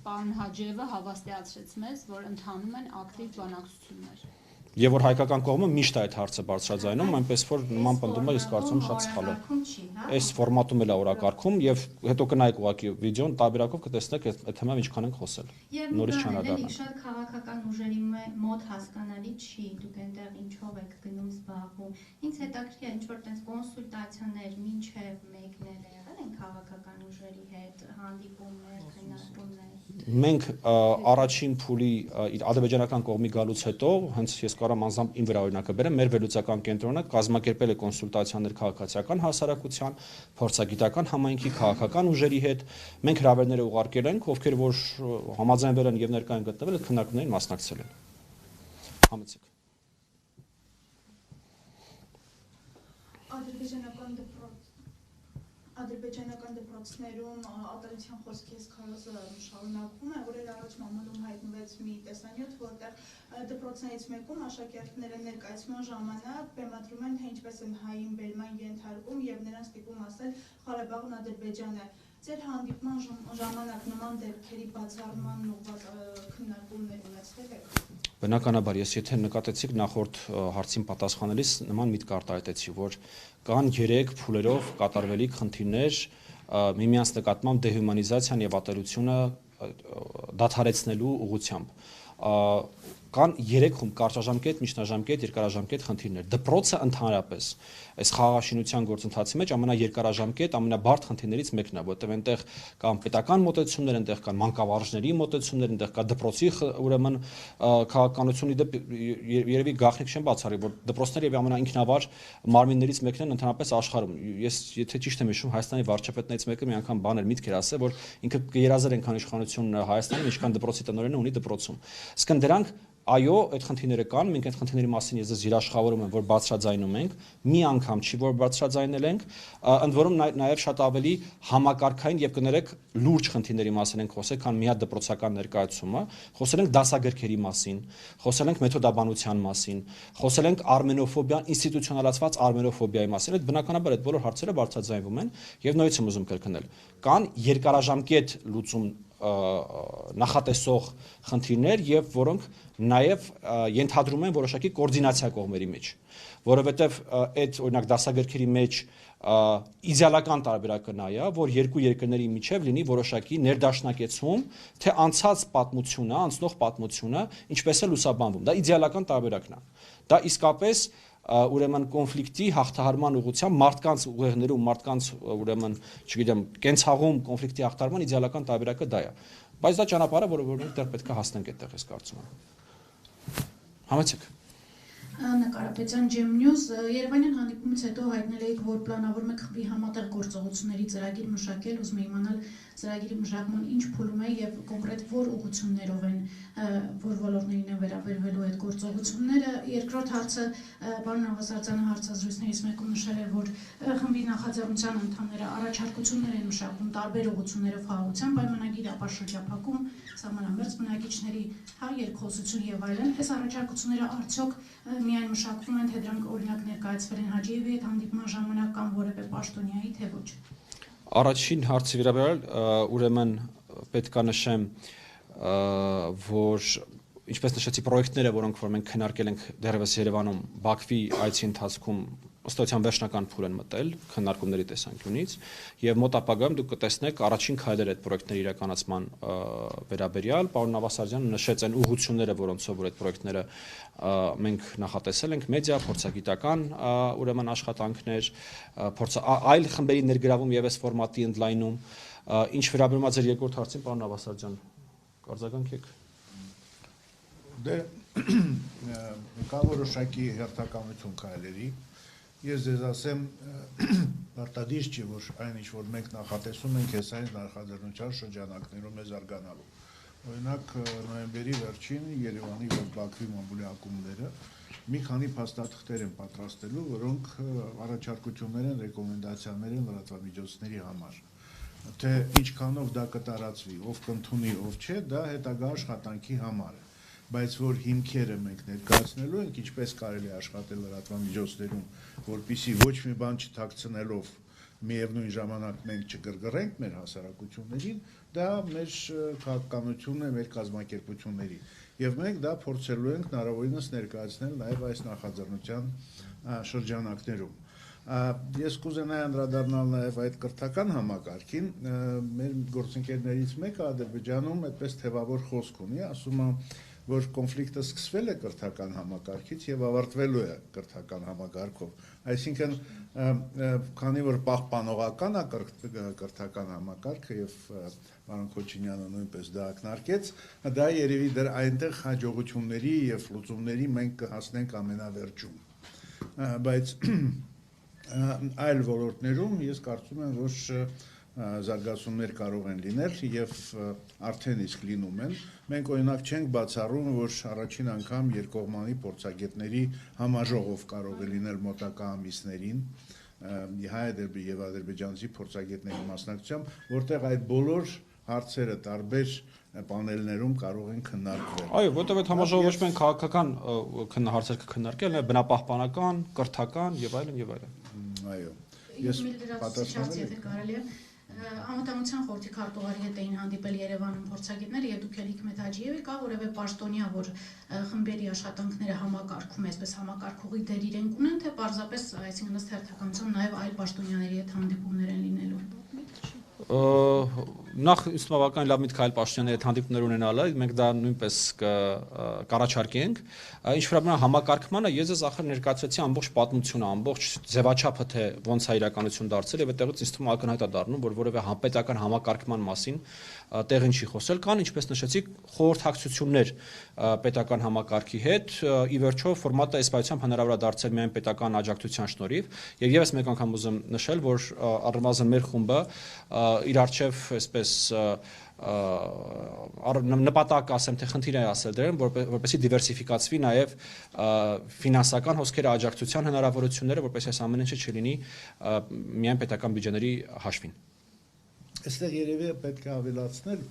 Պարոն Հաջիևը հավաստիացրեց մեզ, որ ընթանում են ակտիվ բանակցություններ։ Եվ որ հայկական կողմը միշտ այդ հարցը բարձրաձայնում, այնպես որ նման պնդում է, ես կարծում եմ շատ սխալ է։ Այս ֆորմատում էլ է օրակարգում եւ հետո կնայեք ուղղակի վիդեոն տարբերակով կտեսնեք այդ թեման ինչքան ենք խոսել։ Նորից չանդրադառնանք։ Շատ քաղաքական ուժերի մոտ հասկանալի չի, դուք այնտեղ ինչով եք գնում զբաղվում։ Ինձ հետաքրքիր է ինչ որ տես կոնսուլտացիաներ մինչև մեկնել եղել են քաղաքական ուժերի հետ, հանդիպումներ, քննարկումներ։ Մենք առաջին փուլի ադրբեջանական կողմի գալուց հետո, հենց ես կարամ անձամբ իմ վրա օրինակը բերեմ, մեր վերլուծական կենտրոնը կազմակերպել է կոնսուլտացիաներ քաղաքացիական հասարակության, փորձագիտական համայնքի, քաղաքական ուժերի հետ։ Մենք հրավերներ ուղարկել ենք, ովքեր որ համաձայնվել են եւ ներկա են գտնվել, այդ քննարկումներին մասնակցել են։ Համեցեք։ Ադրբեջանական դպրոցներում ատելության խոսքի քարոզը շարունակվում է, օրեր առաջ մամուլում հայտնվեց մի տեսանյութ, որտեղ դպրոցներից մեկում աշակերտները ներկայացման ժամանակ բեմադրում են, թե ինչպես են հային բերման ենթարկում եւ նրանց ստիպում ասել Ղարաբաղն Ադրբեջան է։ Ձեր հանդիպման ժամանակ նման դեպքերի բացառման ուղղված քննարկումներ ունեցել եք։ Բնականաբար, ես եթե նկատեցիք նախորդ հարցին պատասխանելիս նման միտք արտահայտեցի, որ կան 3 փուլերով կատարվելիք խնդիրներ միմյանց նկատմամբ դեհումանիզացիան եւ ատելությունը դադարեցնելու ուղղությամբ։ Կան 3 խումբ՝ կարճաժամկետ, միջնաժամկետ, երկարաժամկետ խնդիրներ։ Դպրոցը ընդհանրապես այս խաղաղաշինության գործընթացի մեջ ամենաերկարաժամկետ, ամենաբարդ խնդիրներից մեկն է, որտեղ այնտեղ կան պետական մոտեցումներ, այնտեղ կան մանկավարժների մոտեցումներ, այնտեղ կա դպրոցի ուրեմն քաղաքականությունի դեպ երևի գաղտնիք չեմ բացառի, որ դպրոցները եւ ամենաինքնավար մարմիններից մեկն են ընդհանրապես աշխարհում։ Ես եթե ճիշտ եմ հիշում, Հայաստանի վարչապետներից մեկը մի անգամ բաներ միտք էր ասել, որ ինքը կերազեր այնքան իշխանություն Հայաստանում, ինչքան դպրոցի տնօրենը ունի դպրոցում։ Իսկն դրանք այո, այդ խնդիրները կան, մենք այդ խնդիրների մասին ես երաշխավորում եմ, որ բարձրաձայնում ենք, մի անգամ չի, որ բարձրաձայնել ենք, ընդ որում նաև շատ ավելի համակարգային եւ կներեք լուրջ խնդիրների մասին ենք խոսել, քան մի հատ դպրոցական ներկայացումը, խոսել ենք դասագրքերի մասին, խոսել ենք մեթոդաբանության մասին, խոսել ենք արմենոֆոբիա, ինստիտուցիոնալացված արմենոֆոբիայի մասին, այդ բնականաբար այդ բոլոր հարցերը բարձրաձայնվում են եւ նույնիսկ եմ ուզում կրկնել, կան երկարաժամկետ լուծում նախատեսող խնդիրներ եւ որոնք նաեւ ենթադրում են որոշակի կոորդինացիա կողմերի մեջ, որովհետեւ այդ օրինակ դասագրքերի մեջ իդեալական տարբերակը նա է, որ երկու երկրների միջև լինի որոշակի ներդաշնակեցում, թե անցած պատմությունը, անցնող պատմությունը ինչպես է լուսաբանվում, դա իդեալական տարբերակն է, դա իսկապես ուրեմն կոնֆլիկտի հաղթահարման ուղղությամբ մարդկանց ուղեղներում մարդկանց ուրեմն, չգիտեմ, կենցաղում կոնֆլիկտի հաղթահարման իդեալական տարբերակը դա է, բայց դա ճանապարհը, որը դեռ պետք է հասնենք այդտեղ, ես կարծում եմ։ Համեցեք։ Աննա Կարապետյան, Gem News, Երևանյան հանդիպումից հետո հայտնել եք, որ պլանավորում եք խմբի համատեղ գործողությունների ծրագիր մշակել, ուզում եմ իմանալ ծրագիրի մշակման ինչ փուլում է եւ կոնկրետ որ ուղղություններով են, որ ոլորտներին են վերաբերվելու այդ գործողությունները։ Երկրորդ հարցը, պարոն Նավասարդյանը հարցազրույցներից մեկում նշել է, որ խմբի նախաձեռնության անդամները առաջարկություններ են մշակում տարբեր ուղղություններով խաղաղության պայմանագիր, ապա շրջափակում, սահմանամերձ բնակիչների երկխոսություն եւ այլն։ Այս առաջարկությունները արդյոք միայն մշակվում են, թե դրանք օրինակ ներկայացվել են Հաջիևի հետ հանդիպման ժամանակ կամ որևէ պաշտոնյայի, թե ոչ։ Առաջին հարցի վերաբերյալ ուրեմն պետք է նշեմ, որ ինչպես նշեցի պրոյեկտները, որոնք որ մենք քննարկել ենք դեռևս Երևանում Բաքվի այցի ընթացքում ըստ էության վերջնական փուլ են մտել քննարկումների տեսանկյունից եւ մոտ ապագայում դուք կտեսնեք առաջին քայլեր այդ պրոյեկտների իրականացման վերաբերյալ պարոն Նավասարդյանը նշեց այն ուղղությունները, որոնցով որ այդ պրոյեկտները մենք նախատեսել ենք մեդիա, փորձագիտական ուրեմն աշխատանքներ, այլ խմբերի ներգրավում եւ այս ֆորմատի ընդլայնում, ինչ վերաբերում է ձեր երկրորդ հարցին, պարոն Նավասարդյան, կարձագանքեք։ Դե կա որոշակի հերթականություն քայլերի։ Ես ձեզ ասեմ, պարտադիր չի, որ այն ինչ որ մենք նախատեսում ենք, այս այն նախաձեռնության շրջանակներում է զարգանալու։ Օրինակ նոյեմբերի վերջին Երևանի եւ Բաքվի մամուլի ակումբները մի քանի փաստաթղթեր են պատրաստելու, որոնք առաջարկություններ են, ռեկոմենդացիաներ են լրատվամիջոցների համար։ Թե ինչքանով դա կտարածվի, ով կընդունի, ով չէ, դա հետագա աշխատանքի համար է։ Բայց որ հիմքերը մենք ներկայացնելու ենք, ինչպես կարելի է աշխատել լրատվամիջոցներում, որպեսզի ոչ մի բան չթաքցնելով միևնույն ժամանակ մենք չգրգռենք մեր հասարակություններին, դա մեր քաղաքականությունն է, մեր կազմակերպությունների։ Եվ մենք դա փորձելու ենք հնարավորինս ներկայացնել նաև այս նախաձեռնության շրջանակներում։ Ես կուզենայի անդրադառնալ նաև այդ կրթական համակարգին, մեր գործընկերներից մեկը Ադրբեջանում այդպես թևավոր խոսք ունի, ասում է, որ կոնֆլիկտը սկսվել է կրթական համակարգից եւ ավարտվելու է կրթական համակարգով։ Այսինքն, քանի որ պահպանողական է կրթական համակարգը եւ պարոն Քոչինյանը նույնպես դա ակնարկեց, դա երևի դեռ այնտեղ հաջողությունների եւ լուծումների մենք կհասնենք ամենավերջում։ Բայց այլ ոլորտներում ես կարծում եմ, որ զարգացումներ կարող են լինել եւ արդեն իսկ լինում են։ Մենք օրինակ չենք բացառում, որ առաջին անգամ երկկողմանի փորձագետների համաժողով կարող է լինել մոտակա ամիսներին հայ եւ ադրբեջանցի փորձագետների մասնակցությամբ, որտեղ այդ բոլոր հարցերը տարբեր պանելներում կարող են քննարկվել։ Այո, որտեղ այդ համաժողովը ոչ միայն քաղաքական հարցեր կքննարկել, այլ բնապահպանական, կրթական եւ այլն եւ այլն։ Այո։ Ես պատասխանել եմ։ Անվտանգության խորհրդի քարտուղարի հետ էին հանդիպել Երևանում փորձագետները եւ դուք Հիկմետ Հաջիևի կա որևէ պաշտոնյա, որ խմբերի աշխատանքները համակարգում է, այսպես համակարգողի դեր իրենք ունեն, թե պարզապես, այսինքն ըստ հերթականության նաեւ այլ պաշտոնյաների հետ հանդիպումներ են լինելու։ Նախ ինձ բավական լավ միտք այլ պաշտոնյաների հետ հանդիպումներ ունենալը, մենք դա նույնպես կառաջարկենք։ Ինչ վերաբերում է համակարգմանը, ես ձեզ ախր ներկայացրեցի ամբողջ պատմությունը, ամբողջ ձևաչափը, թե ոնց է իրականություն դարձել, եւ այդտեղից ինձ թվում է ակնհայտ է դառնում, որ որևէ համապետական համակարգման մասին տեղին չի խոսել, կան, ինչպես նշեցիք, խորհրդակցություններ պետական համակարգի հետ, ի վերջո ֆորմատը այս պայությամբ հնարավոր է դարձել միայն պետական աջակցության շնորհիվ, եւ եւս մեկ անգամ ուզում նշել, որ առնվազն մեր խումբը իր արչեւ այսպես նպատակ ասեմ, թե խնդիր է ասել դրան, որպեսզի դիվերսիֆիկացվի նաև ֆինանսական հոսքերը աջակցության հնարավորությունները, որպեսզի այս ամեն ինչը չլինի միայն պետական բյուջեների հաշվին։ Այստեղ երևի պետք է ավելացնել,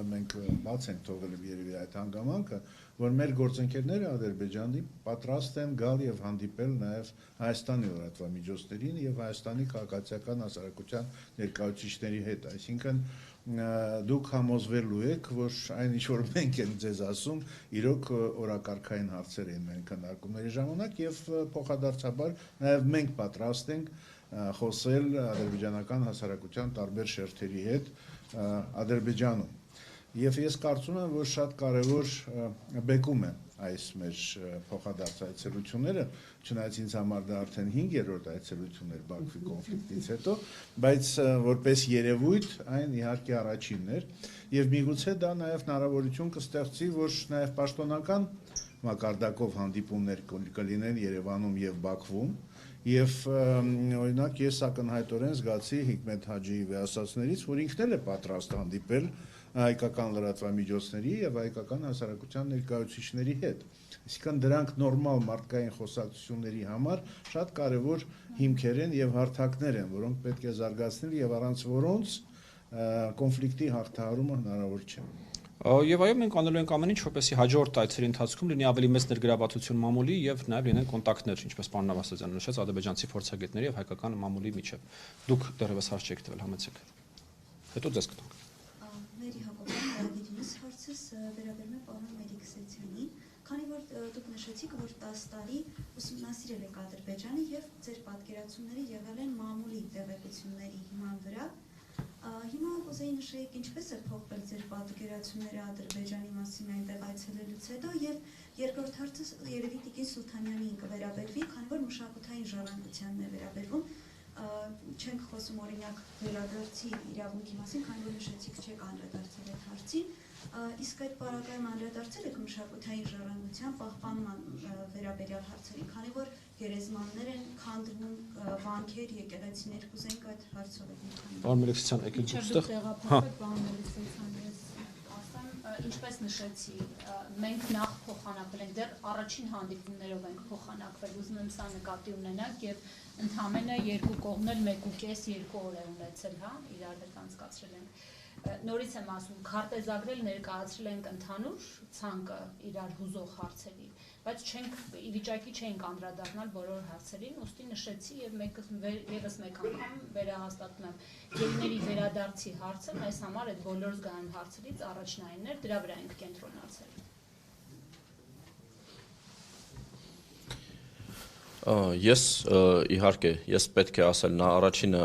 մենք բաց ենք թողել երևի այդ հանգամանքը, որ մեր գործընկերները Ադրբեջանի պատրաստ են գալ եւ հանդիպել նաեւ Հայաստանի լրատվամիջոցներին եւ Հայաստանի քաղաքացիական հասարակության ներկայացուցիչների հետ, այսինքն դուք համոզվելու եք, որ այն ինչ որ մենք ենք ձեզ ասում, իրոք օրակարգային հարցեր են մեր քննարկումների ժամանակ եւ փոխադարձաբար նաեւ մենք պատրաստ ենք խոսել ադրբեջանական հասարակության տարբեր շերտերի հետ Ադրբեջանում։ Եվ ես կարծում եմ, որ շատ կարևոր բեկում է այս մեր փոխադարձ այցելությունները, չնայած ինձ համար դա արդեն 5-րդ այցելությունն էր Բաքվի կոնֆլիկտից հետո, բայց որպես երևույթ այն իհարկե առաջինն էր, եւ միգուցե դա նաեւ հնարավորություն կստեղծի, որ նաեւ պաշտոնական մակարդակով հանդիպումներ կլինեն Երևանում եւ Բաքվում, եւ օրինակ ես ակնհայտորեն զգացի Հիկմետ Հաջիևի ասածներից, որ ինքն էլ է պատրաստ հանդիպել հայկական լրատվամիջոցների եւ հայկական հասարակության ներկայացուցիչների հետ։ Այսինքն դրանք նորմալ մարդկային խոսակցությունների համար շատ կարեւոր հիմքեր են եւ հարթակներ են, որոնք պետք է զարգացնել եւ առանց որոնց կոնֆլիկտի հաղթահարումը հնարավոր չէ։ Եվ այո, մենք անելու ենք ամեն ինչ, որպեսզի հաջորդ այցերի ընթացքում լինի ավելի մեծ ներգրավվածություն մամուլի եւ նաեւ լինեն կոնտակտներ, ինչպես պարոն Նավաստազյանը նշեց, ադրբեջանցի փորձագետների եւ հայկական մամուլի միջեւ։ Դուք դեռևս հարց չեք տվել, համեցեք։ Հետո ձեզ կտանք։ Մերի Հակոբյան, Գիտինս հարցս վերաբերում է պարոն Մեդիքսեցյանին, քանի որ դուք նշեցիք, որ 10 տարի ուսումնասիրել եք Ադրբեջանը եւ ձեր պատկերացումները եղել են մամուլի տեղեկությունների հիման վրա։ Հիմա կուզեի նշեիք ինչպես է փոխվել ձեր պատկերացումները Ադրբեջանի մասին այնտեղ այցելելուց հետո եւ երկրորդ հարցը երևի Տիկին Սուլթանյանին կվերաբերվի, քանի որ մշակութային ժառանգությանն է վերաբերվում, չենք խոսում օրինակ վերադարձի իրավունքի մասին, քանի որ նշեցիք չեք անդրադարձել այդ հարցին, իսկ այդ պարագայում անդրադարձել եք մշակութային ժառանգության պահպանման վերաբերյալ հարցերին, քանի որ գերեզմաններ են քանդվում, վանքեր, եկեղեցիներ, կուզենք այդ հարցով եք։ Պարոն Մեդիքսեցյան, եկեք դուք ստեղ։ Պարոն Մեդիքսեցյան, ես ասեմ, ինչպես նշեցի, մենք նախ փոխանակվել ենք, դեռ առաջին հանդիպումներով ենք փոխանակվել, ուզում եմ սա նկատի ունենաք եւ ընդամենը երկու կողմն էլ 1.5-2 օր է ունեցել, իրար հետ անցկացրել ենք։ նորից եմ ասում, քարտեզագրել ներկայացրել ենք ընդհանուր ցանկը իրար հուզող հարցերի, բայց չենք ի վիճակի չենք անդրադառնալ բոլոր հարցերին, ուստի նշեցի եւ եւս մեկ անգամ վերահաստատում եմ, գերիների վերադարձի հարցը մեզ համար այդ բոլոր զգայուն հարցերից առաջնայինն էր, դրա վրա ենք կենտրոնացել։ Ես իհարկե ես պետք է ասել նա առաջինը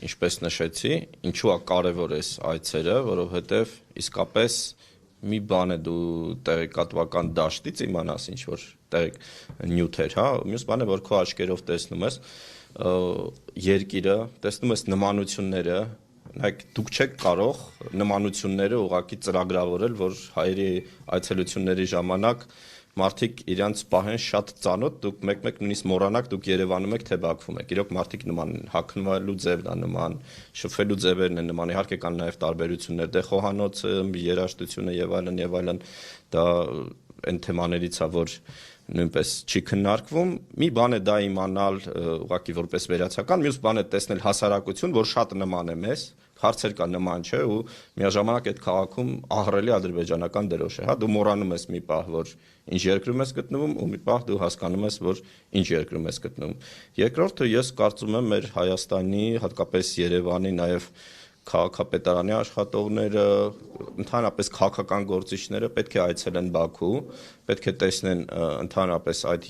ինչպես նշեցի, ինչու է կարևոր էս այցերը, որովհետև իսկապես մի բան է դու տեղեկատվական դաշտից իմանաս ինչ որ նյութեր, հա, մյուս բանը որ քո աչքերով տեսնում ես երկիրը, տեսնում ես նմանությունները, նայեք դուք չեք կարող նմանությունները ուղղակի ծրագրավորել, որ հայերի այցելությունների ժամանակ մարդիկ իրանց պահեն շատ ծանոթ, դուք մեկ-մեկ նույնիսկ մոռանաք, դուք Երևանում եք, թե Բաքվում եք։ Իրոք մարդիկ նման են, հագնվելու ձևն է նման, շփվելու ձևերն են նման, իհարկե կան նաև տարբերություններ, դե խոհանոցը, երաժշտությունը եւ այլն, դա այն թեմաներից է, որ նույնպես չի քննարկվում։ Մի բան է դա իմանալ ուղղակի որպես վերացական, մյուս բան է տեսնել հասարակություն, որ շատ նման է մեզ, հարցեր կա նման չէ ու միաժամանակ այդ քաղաքում ահռելի ադրբեջանական դրոշ է, հա, դու մոռանում ես մի պահ, որ ինչ երկրում ես գտնվում ու մի պահ դու հասկանում ես, որ ինչ երկրում ես գտնվում։ Երկրորդը ես կարծում եմ մեր Հայաստանի, հատկապես Երևանի, նաև քաղաքապետարանի աշխատողները, ընդհանրապես քաղաքական գործիչները պետք է այցելեն Բաքու, պետք է տեսնեն ընդհանրապես այդ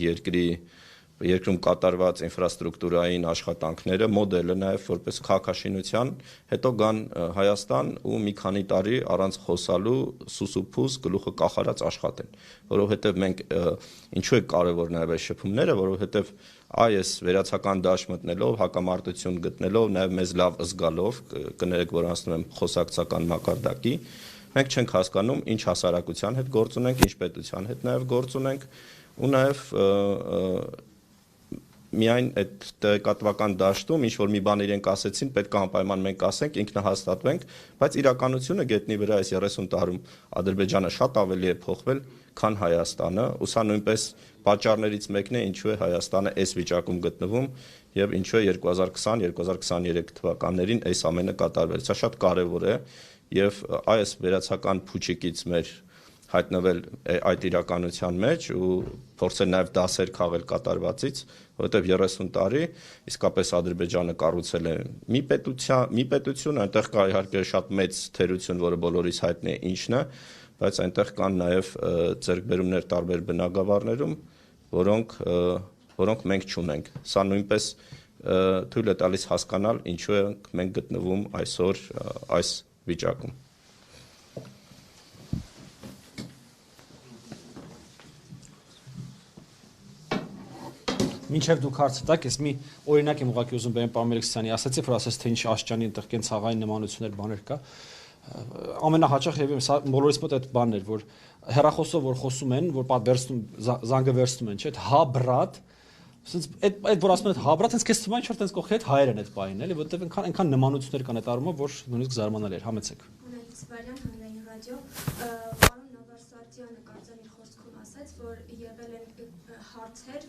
երկրում կատարված ինֆրաստրուկտուրային աշխատանքները, մոդելը նաև որպես քաղաքաշինության, հետո գան Հայաստան ու մի քանի տարի առանց խոսալու սուսուփուս գլուխը կախարած աշխատեն, որովհետև մենք ինչու է կարևոր նաև այս շփումները, որովհետև այս վերացական դաշտ մտնելով, հակամարտություն գտնելով, նաև մեզ լավ զգալով, կներեք, որ անցնում եմ խոսակցական մակարդակի, մենք չենք հասկանում ինչ հասարակության հետ գործ ունենք, ինչ պետության հետ նաև գործ ունենք ու նաև միայն այդ տեղեկատվական դաշտում ինչ որ մի բան իրենք ասեցին, պետք է անպայման մենք ասենք, ինքնահաստատվենք, բայց իրականությունը գետնի վրա այս 30 տարում Ադրբեջանը շատ ավելի է փոխվել, քան Հայաստանը, ու սա նույնպես պատճառներից մեկն է, ինչու է Հայաստանը այս վիճակում գտնվում եւ ինչու է 2020-2023 թվականներին այս ամենը կատարվել։ Սա շատ կարեւոր է եւ այս վերացական փուչիկից մեր հայտնվել այդ իրականության մեջ ու փորձել նաև դասեր քաղել կատարվածից, որովհետև 30 տարի իսկապես Ադրբեջանը կառուցել է մի պետություն, այնտեղ կա իհարկե շատ մեծ թերություն, որը բոլորիս հայտնի է ինչն է, բայց այնտեղ կան նաև ձեռքբերումներ տարբեր բնագավառներում, որոնք մենք չունենք։ Սա նույնպես թույլ է տալիս հասկանալ, ինչու ենք մենք գտնվում այսօր այս վիճակում։ Մինչև դուք հարցը տաք, ես մի օրինակ եմ ուղղակի ուզում բերեմ պարոն Մելիքսյանի, ասացի, որ ասես թե ինչ Աշճանի այնտեղ կեն ցաղային նմանություններ բաներ կա։ Ամենահաճախ եւ սա բոլորիս մոտ այդ բանն էր, որ հեռախոսով որ խոսում են, որ վերցնում զանգը վերցնում են, չէ՞, այդ հա բրատ, ասենց այդ որ ասում են հա բրատ, հենց քեզ թվում է ինչ որ տենց կողքի հետ հայեր են այդ բանին, էլի, որովհետեւ այնքան նմանություններ կան այդ առումով, որ նույնիսկ զարմանալի էր, համեցեք։ Ունելիք Սվարյան, հանրային ռադիո, պարոն Նավարսարդյանը կարծեմ իր խոսքում ասաց, որ եղել են հարցեր,